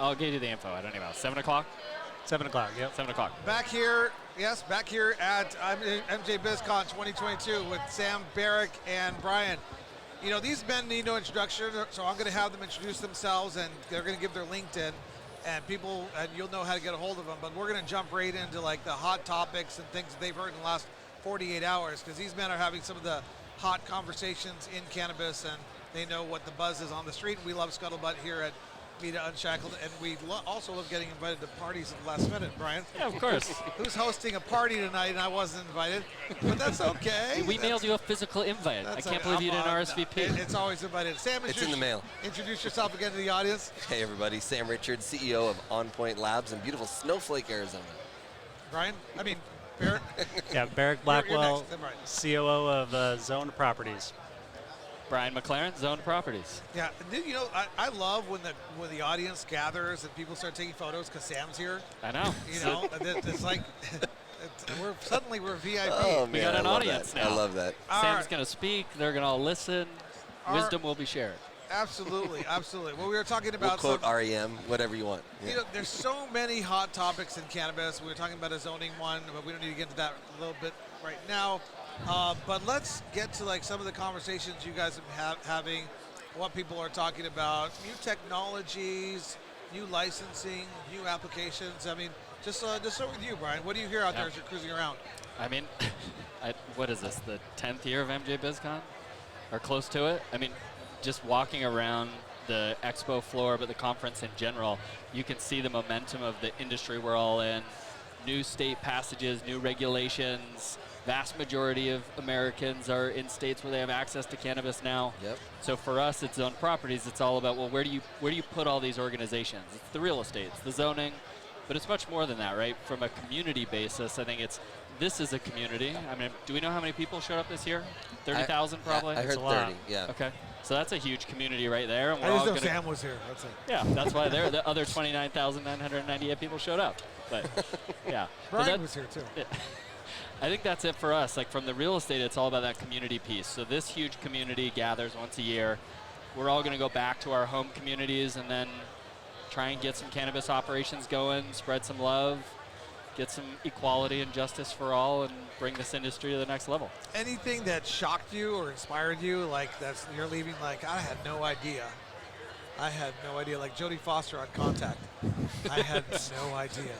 I'll give you the info. I don't even know. 7 o'clock? 7 o'clock, yep. 7 o'clock. Back here at MJ BizCon 2022 with Sam, Berekk, and Bryan. You know, these men need no introduction, so I'm going to have them introduce themselves, and they're going to give their LinkedIn, and you'll know how to get a hold of them. But we're going to jump right into like the hot topics and things that they've heard in the last 48 hours, because these men are having some of the hot conversations in cannabis, and they know what the buzz is on the street. We love Scuttlebutt here at Media Unshackled, and we also love getting invited to parties at the last minute, Bryan. Yeah, of course. Who's hosting a party tonight and I wasn't invited? But that's okay. We mailed you a physical invite. I can't believe you didn't RSVP. It's always invited. Sam, it's in the mail. Introduce yourself again to the audience. Hey, everybody. Sam Richards, CEO of Onpoint Labs in beautiful Snowflake, Arizona. Bryan? I mean, Berekk? Yeah, Berekk Blackwell, You're next. COO of Zoned Properties. Bryan Mclaren, Zone Properties. Yeah, you know, I love when the audience gathers and people start taking photos because Sam's here. I know. You know, it's like we're VIP. Oh, We man, got an I love audience that. now. I love that. Sam's going to speak. They're going to all listen. Wisdom will be shared. Absolutely, absolutely. Well, we were talking We'll about quote REM, whatever you want. Yeah. You know, there's so many hot topics in cannabis. We were talking about a zoning one, but we don't need to get into that a little bit right now. But let's get to like some of the conversations you guys are having, what people are talking about, new technologies, new licensing, new applications. I mean, just start with you, Bryan. What do you hear out there as you're cruising around? I mean, what is this, the 10th year of MJ BizCon? Or close to it? I mean, just walking around the expo floor, but the conference in general, you can see the momentum of the industry we're all in. New state passages, new regulations. Vast majority of Americans are in states where they have access to cannabis now. Yep. So for us, it's Zone Properties. It's all about, well, where do you put all these organizations? It's the real estate, it's the zoning, but it's much more than that, right? From a community basis, I think this is a community. I mean, do we know how many people showed up this year? 30,000 probably? I heard 30, yeah. Okay. So that's a huge community right there. And we're I just all know Sam was here. That's it. Yeah, that's why the other 29,998 people showed up. But yeah. Bryan was here too. Yeah. I think that's it for us. Like from the real estate, it's all about that community piece. So this huge community gathers once a year. We're all going to go back to our home communities and then try and get some cannabis operations going, spread some love, get some equality and justice for all, and bring this industry to the next level. Anything that shocked you or inspired you, like you're leaving like, I had no idea. Like Jodie Foster on Contact. I had no idea.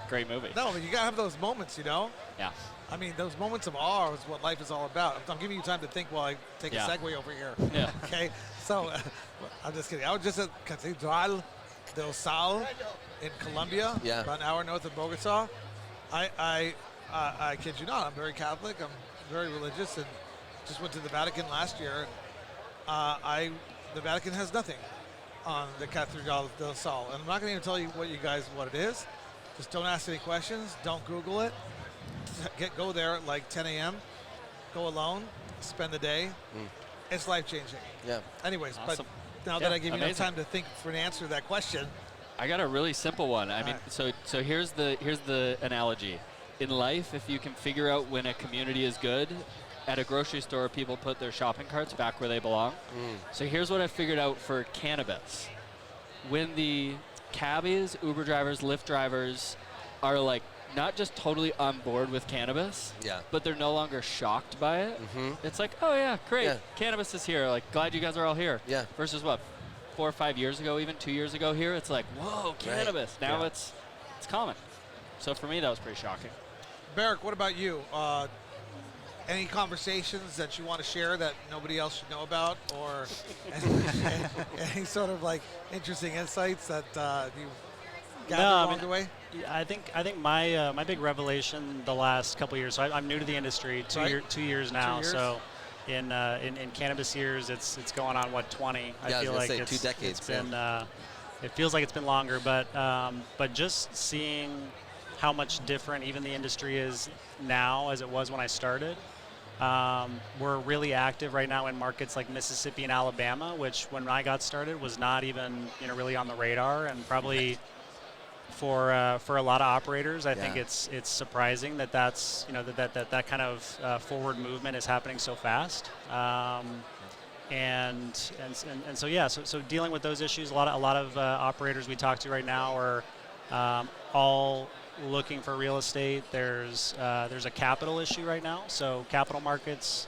Great movie. No, but you got to have those moments, you know? Yeah. I mean, those moments of awe is what life is all about. I'm giving you time to think while I take a segue over here. Yeah. Okay? So, I'm just kidding. I was just at Catedral del Sal in Colombia, about an hour north of Bogota. I kid you not, I'm very Catholic. I'm very religious, and just went to the Vatican last year. The Vatican has nothing on the Catedral del Sal, and I'm not going to even tell you what it is. Just don't ask any questions. Don't Google it. Go there at like 10 a.m. Go alone. Spend the day. It's life-changing. Yeah. Anyways, Awesome. but now that I gave you enough time to think for an answer to that question. I got a really simple one. I mean, so here's the analogy. In life, if you can figure out when a community is good, at a grocery store, people put their shopping carts back where they belong. So here's what I figured out for cannabis. When the cabbies, Uber drivers, Lyft drivers are like not just totally on board with cannabis, but they're no longer shocked by it. It's like, oh yeah, great, cannabis is here. Like, glad you guys are all here. Yeah. Versus what, 4 or 5 years ago, even 2 years ago here, it's like, whoa, cannabis. Right. Now it's common. So for me, that was pretty shocking. Berekk, what about you? Any conversations that you want to share that nobody else should know about, or any sort of like interesting insights that you've gathered along the way? I think my big revelation the last couple of years. So I'm new to the industry, 2 years now. 2 years? So in cannabis years, it's going on 20. I feel like it's 2 decades. It's been it feels like it's been longer, but just seeing how much different even the industry is now as it was when I started. We're really active right now in markets like Mississippi and Alabama, which when I got started was not even really on the radar, and probably for a lot of operators, I think it's surprising that kind of forward movement is happening so fast. so yeah, so dealing with those issues, a lot of operators we talk to right now are all looking for real estate. There's a capital issue right now, so capital markets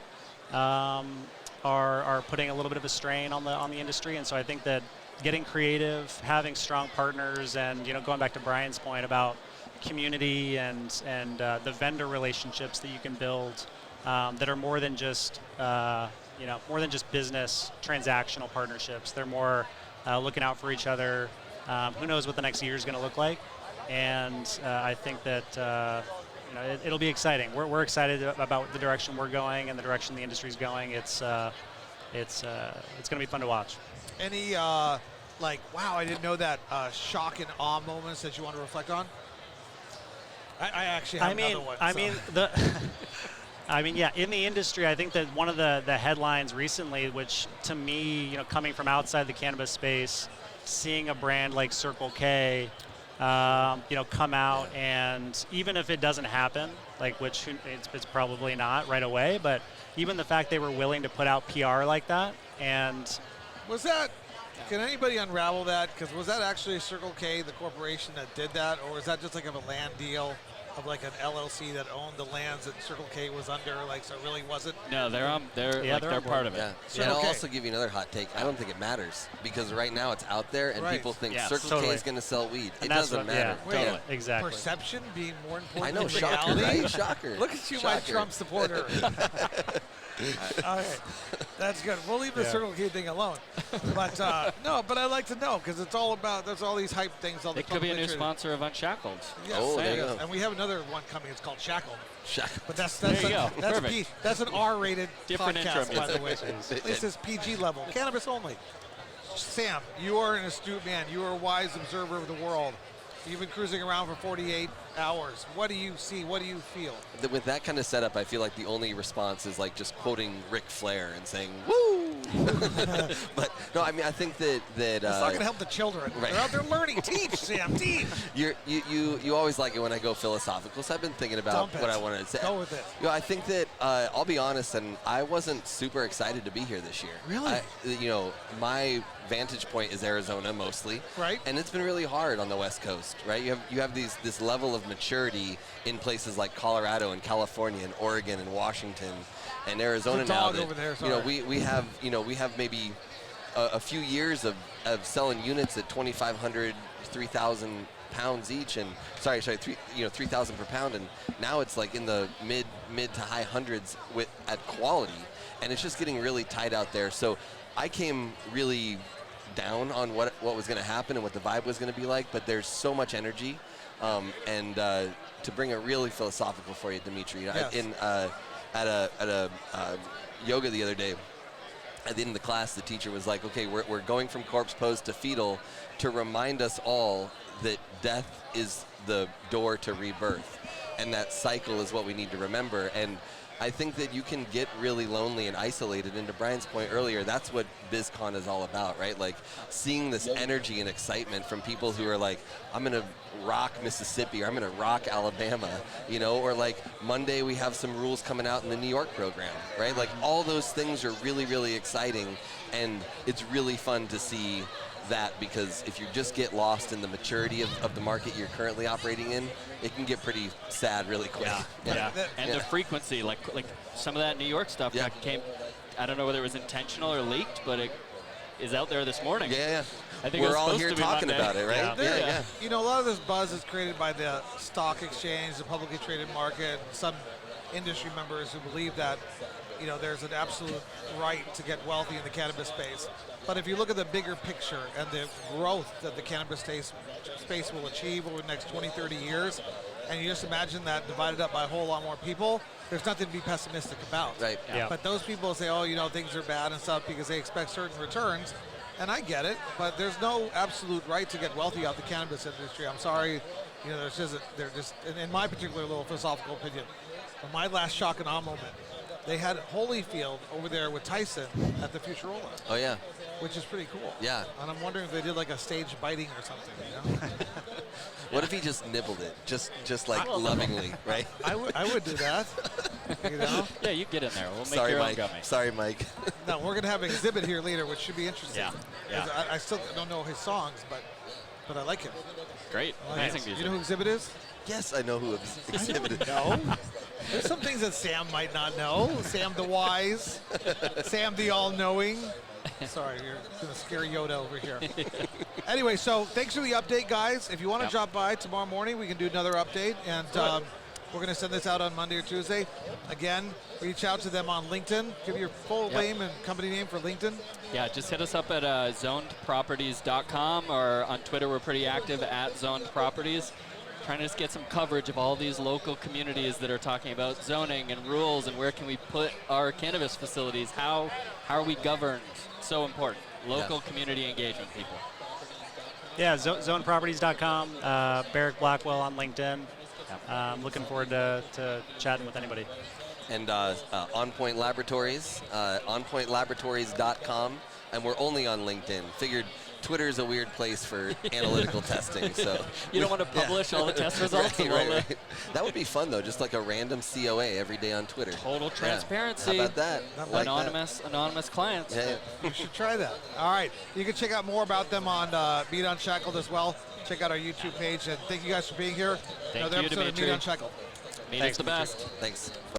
are putting a little bit of a strain on the industry, and so I think that getting creative, having strong partners, and going back to Bryan's point about community and the vendor relationships that you can build that are more than just business transactional partnerships. They're more looking out for each other. Who knows what the next year is going to look like? And I think that it'll be exciting. We're excited about the direction we're going and the direction the industry's going. It's going to be fun to watch. Any wow, I didn't know that shock and awe moments that you want to reflect on? I actually have another one. Yeah, in the industry, I think that one of the headlines recently, which to me, coming from outside the cannabis space, seeing a brand like Circle K, come out, and even if it doesn't happen, which it's probably not right away, but even the fact they were willing to put out PR like that, and was that? Can anybody unravel that? Because was that actually Circle K, the corporation that did that, or was that just like a land deal of an LLC that owned the lands that Circle K was under? So it really wasn't. No, they're part of it. Yeah. And I'll also give you another hot take. I don't think it matters because right now it's out there and people think Circle K is going to sell weed. It doesn't matter. Yeah, totally. Exactly. Perception being more important. I know, than shocker, reality. right? Shocker. Look at you, my Trump supporter. Okay, that's good. We'll leave the Circle K thing alone. But but I like to know because it's all about. There's all these hype things. All the it could be a new sponsor of Unshackled. Yes, oh, there you go. And we have another one coming. It's called Shackled. But that's that's an R-rated different podcast, intro by the way. At least it's PG level. Cannabis only. Sam, you are an astute man. You are a wise observer of the world. You've been cruising around for 48 hours. What do you see? What do you feel? With that kind of setup, I feel like the only response is just quoting Ric Flair and saying, woo! But no, I mean, I think that it's not going to help the children. Right. They're out there learning. Teach, Sam, teach. You always like it when I go philosophical, so I've been thinking about what I wanted to say. Go with it. I think that I'll be honest, and I wasn't super excited to be here this year. Really? My vantage point is Arizona mostly, right? And it's been really hard on the West Coast, right? You have this level of maturity in places like Colorado and California and Oregon and Washington and Arizona now. That, over there, we have maybe a few years of selling units at 2,500, 3,000 pounds each, and 3,000 per pound, and now it's in the mid to high hundreds at quality, and it's just getting really tight out there. So I came really down on what was going to happen and what the vibe was going to be like, but there's so much energy, and to bring it really philosophical for you, Dimitri, yes. At a yoga the other day, at the end of the class, the teacher was like, okay, we're going from corpse pose to fetal to remind us all that death is the door to rebirth, and that cycle is what we need to remember. And I think that you can get really lonely and isolated, and to Bryan's point earlier, that's what BizCon is all about, right? Seeing this energy and excitement from people who are I'm going to rock Mississippi, or I'm going to rock Alabama, or Monday we have some rules coming out in the New York program, right? All those things are really, really exciting, and it's really fun to see that, because if you just get lost in the maturity of the market you're currently operating in, it can get pretty sad really quick. Yeah. And the frequency, like some of that New York stuff that came, I don't know whether it was intentional or leaked, but it is out there this morning. Yeah. I think we're all here talking about it, right? Yeah. A lot of this buzz is created by the stock exchange, the publicly traded market, some industry members who believe that there's an absolute right to get wealthy in the cannabis space. But if you look at the bigger picture and the growth that the cannabis space will achieve over the next 20, 30 years, and you just imagine that divided up by a whole lot more people, there's nothing to be pessimistic about. Right. Yeah. But those people say, things are bad and stuff because they expect certain returns, and I get it, but there's no absolute right to get wealthy out the cannabis industry. I'm sorry, they're just, in my particular little philosophical opinion, my last shock and awe moment, they had Holyfield over there with Tyson at the Futurola. Oh yeah. Which is pretty cool. Yeah. And I'm wondering if they did like a stage biting or something. You know? What if he just nibbled it, just like lovingly, right? I would do that. You know? Yeah, you get in there. We'll make Sorry, your Mike. own gummy. Sorry, Mike. No, we're gonna have an exhibit here later, which should be interesting. Yeah. 'Cause I still don't know his songs, but I like him. Great. Amazing music. You know who Exhibit is? Yes, I know who exhibited. No. There's some things that Sam might not know. Sam the wise. Sam the all-knowing. Sorry, you're going to scare Yoda over here. Anyway, so thanks for the update, guys. If you want to drop by tomorrow morning, we can do another update. And we're going to send this out on Monday or Tuesday. Again, reach out to them on LinkedIn. Give your full name and company name for LinkedIn. Yeah, just hit us up at zonedproperties.com, or on Twitter we're pretty active at Zoned Properties. Trying to just get some coverage of all these local communities that are talking about zoning and rules and where can we put our cannabis facilities. How are we governed? So important. Local community engagement, people. Yeah, zoneproperties.com, Berekk Blackwell on LinkedIn. Looking forward to chatting with anybody. And Onpoint Laboratories, onpointlaboratories.com, and we're only on LinkedIn. Figured Twitter's a weird place for analytical testing, so you don't want to publish all the test results. Right. That would be fun though, just like a random COA every day on Twitter. Total transparency. How about that? Like anonymous clients. Yeah. You should try that. All right, you can check out more about them on Meat Unshackled as well. Check out our YouTube page, and thank you guys for being here. Thank Another you, episode Dimitri. of Meat Unshackled. Meat is the best. Thanks.